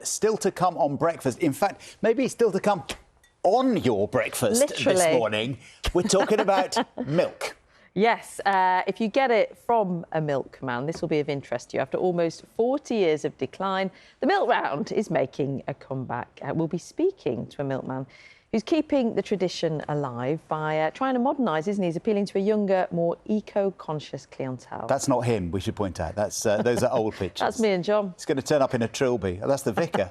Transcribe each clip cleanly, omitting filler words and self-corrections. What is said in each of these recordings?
Still to come on breakfast. In fact, maybe still to come on your breakfast this morning. We're talking about milk. Yes, if you get it from a milkman, this will be of interest to you. After almost 40 years of decline, the milk round is making a comeback. We'll be speaking to a milkman who's keeping the tradition alive by trying to modernise, isn't he? He's appealing to a younger, more eco-conscious clientele. That's not him, we should point out. That's those are old pictures. That's me and John. He's going to turn up in a trilby. Oh, that's the vicar.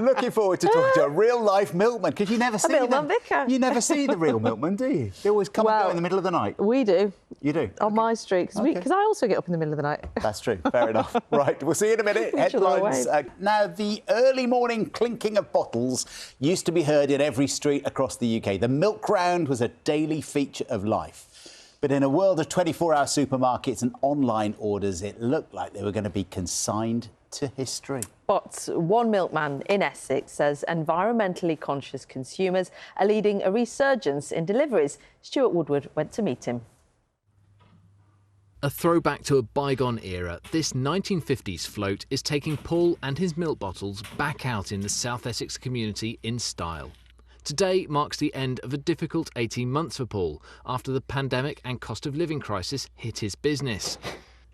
Looking forward to talking to a real-life milkman, because you never see milkman vicar. You never see the real milkman, do you? They always come and go in the middle of the night. We do. You do? On my street, because I also get up in the middle of the night. That's true. Fair enough. Right, we'll see you in a minute. Headlines. Now, the early morning clinking of bottles used to be heard in every street across the UK. The milk round was a daily feature of life. But in a world of 24-hour supermarkets and online orders, it looked like they were going to be consigned to history. But one milkman in Essex says environmentally conscious consumers are leading a resurgence in deliveries. Stuart Woodward went to meet him. A throwback to a bygone era, this 1950s float is taking Paul and his milk bottles back out in the South Essex community in style. Today marks the end of a difficult 18 months for Paul after the pandemic and cost of living crisis hit his business,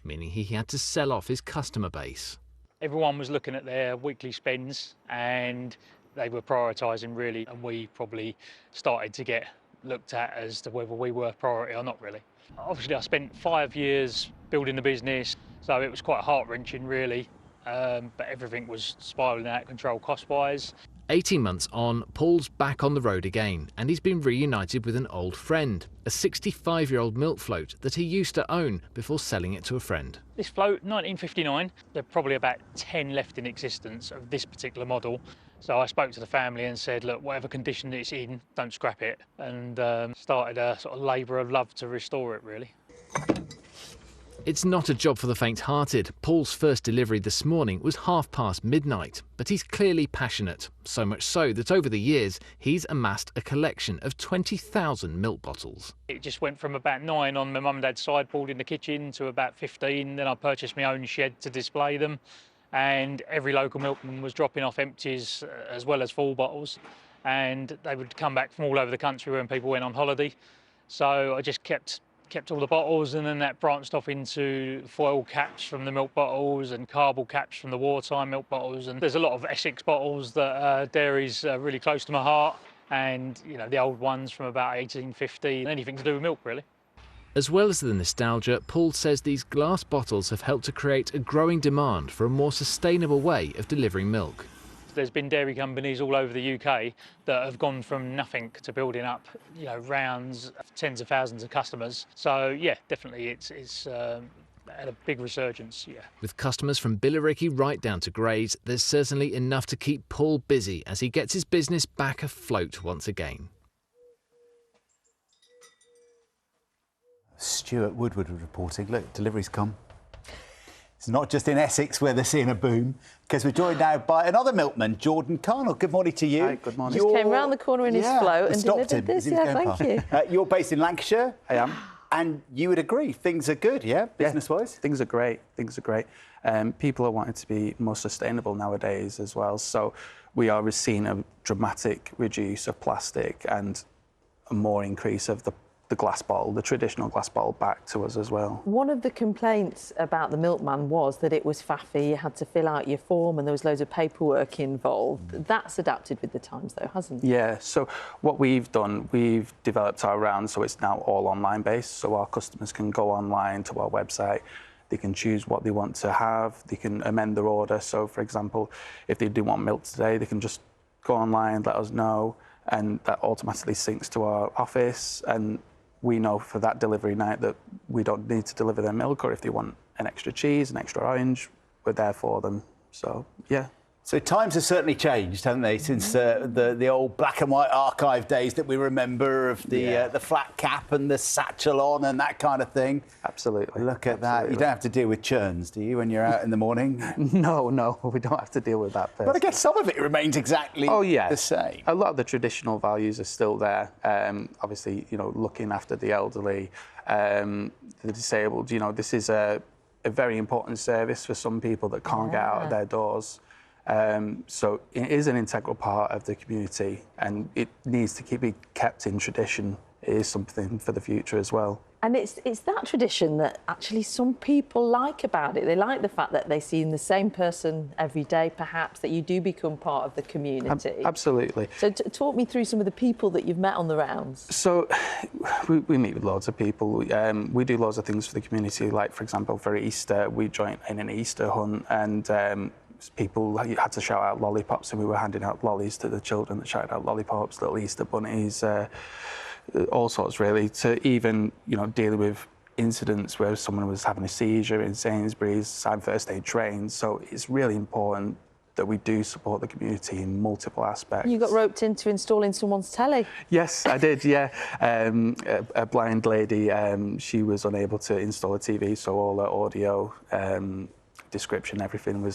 meaning he had to sell off his customer base. Everyone was looking at their weekly spends and they were prioritising really, and we probably started to get looked at as to whether we were priority or not really. Obviously I spent 5 years building the business, so it was quite heart-wrenching really, but everything was spiralling out of control cost-wise. 18 months on, Paul's back on the road again, and he's been reunited with an old friend, a 65-year-old milk float that he used to own before selling it to a friend. This float, 1959, there are probably about 10 left in existence of this particular model. So I spoke to the family and said, look, whatever condition it's in, don't scrap it, and started a sort of labour of love to restore it, really. It's not a job for the faint-hearted. Paul's first delivery this morning was midnight, but he's clearly passionate, so much so that over the years he's amassed a collection of 20,000 milk bottles. It just went from about 9 on my mum and dad's sideboard in the kitchen to about 15, then I purchased my own shed to display them, and every local milkman was dropping off empties as well as full bottles, and they would come back from all over the country when people went on holiday. So I just kept all the bottles, and then that branched off into foil caps from the milk bottles and cardboard caps from the wartime milk bottles. And there's a lot of Essex bottles that dairy's really close to my heart, and you know, the old ones from about 1850, anything to do with milk really. As well as the nostalgia, Paul says these glass bottles have helped to create a growing demand for a more sustainable way of delivering milk. There's been dairy companies all over the UK that have gone from nothing to building up, you know, rounds of tens of thousands of customers. So yeah, definitely it's had a big resurgence, yeah. With customers from Billericay right down to Grays, there's certainly enough to keep Paul busy as he gets his business back afloat once again. Stuart Woodward reporting. Look, deliveries come. It's not just in Essex where they're seeing a boom, because we're joined now by another milkman, Jordan Carnell. Good morning to you. Hi, good morning. Just came round the corner in his float and delivered this. Yeah, thank you. You're based in Lancashire. I am. And you would agree, things are good, yeah, business-wise? Yeah, things are great. Things are great. People are wanting to be more sustainable nowadays as well. So we are seeing a dramatic reduce of plastic and a more increase of the glass bottle, the traditional glass bottle, back to us as well. One of the complaints about the milkman was that it was faffy, you had to fill out your form and there was loads of paperwork involved. That's adapted with the times though, hasn't it? Yeah, so what we've done, we've developed our round so it's now all online based, so our customers can go online to our website, they can choose what they want to have, they can amend their order. So for example, if they do want milk today, they can just go online, let us know, and that automatically syncs to our office, and we know for that delivery night that we don't need to deliver their milk, or if they want an extra cheese, an extra orange, we're there for them. So, yeah. So times have certainly changed, haven't they, since the old black and white archive days that we remember of the flat cap and the satchel on and that kind of thing. Absolutely. Look at that. You don't have to deal with churns, do you, when you're out in the morning? No, we don't have to deal with that. But I guess some of it remains exactly the same. A lot of the traditional values are still there. Obviously, you know, looking after the elderly, the disabled. You know, this is a very important service for some people that can't get out of their doors. So it is an integral part of the community, and it needs to be kept in tradition. It is something for the future as well. And it's that tradition that actually some people like about it. They like the fact that they see the same person every day, perhaps, that you do become part of the community. Absolutely. So talk me through some of the people that you've met on the rounds. So we meet with loads of people. We do loads of things for the community, like, for example, for Easter, we joined in an Easter hunt, and people had to shout out lollipops, and we were handing out lollies to the children that shouted out lollipops, little Easter bunnies, all sorts really, to even, you know, dealing with incidents where someone was having a seizure in Sainsbury's, I'm first aid trained. So it's really important that we do support the community in multiple aspects. You got roped into installing someone's telly? Yes, I did, yeah. A blind lady, she was unable to install a TV, so all her audio, description, everything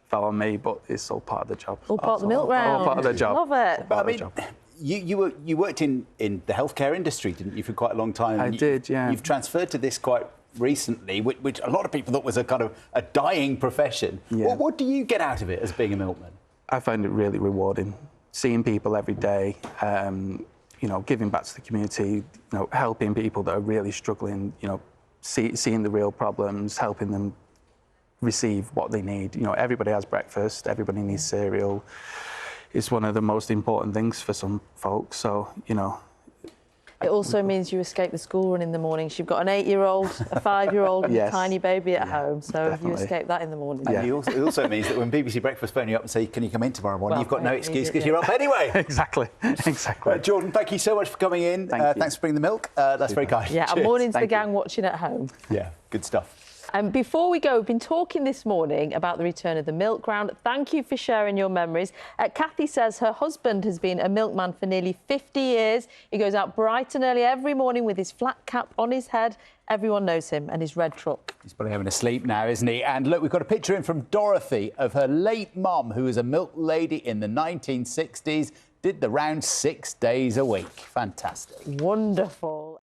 fell on me, but it's all part of the job. All part of the milk round. All part of the job. Love it. But I mean, you worked in the healthcare industry, didn't you, for quite a long time? I did, yeah. You've transferred to this quite recently, which a lot of people thought was a kind of a dying profession. Yeah. What do you get out of it as being a milkman? I find it really rewarding, seeing people every day, you know, giving back to the community, you know, helping people that are really struggling, you know, seeing the real problems, helping them receive what they need. You know, everybody has breakfast, everybody needs cereal. It's one of the most important things for some folks, so, you know. It also means you escape the school run in the mornings. You've got an 8-year-old, a 5-year-old, and yes. a tiny baby at home, so Definitely. you escape that in the morning. And it also means that when BBC Breakfast phone you up and say, can you come in tomorrow morning, Well, you've got no excuse because you're up anyway. Exactly, exactly. Jordan, thank you so much for coming in. Thanks for bringing the milk. That's very kind. Yeah, and morning to the gang watching at home. Yeah, good stuff. And before we go, we've been talking this morning about the return of the milk round. Thank you for sharing your memories. Kathy says her husband has been a milkman for nearly 50 years. He goes out bright and early every morning with his flat cap on his head. Everyone knows him and his red truck. He's probably having a sleep now, isn't he? And look, we've got a picture in from Dorothy of her late mum, who was a milk lady in the 1960s, did the round 6 days a week. Fantastic. Wonderful.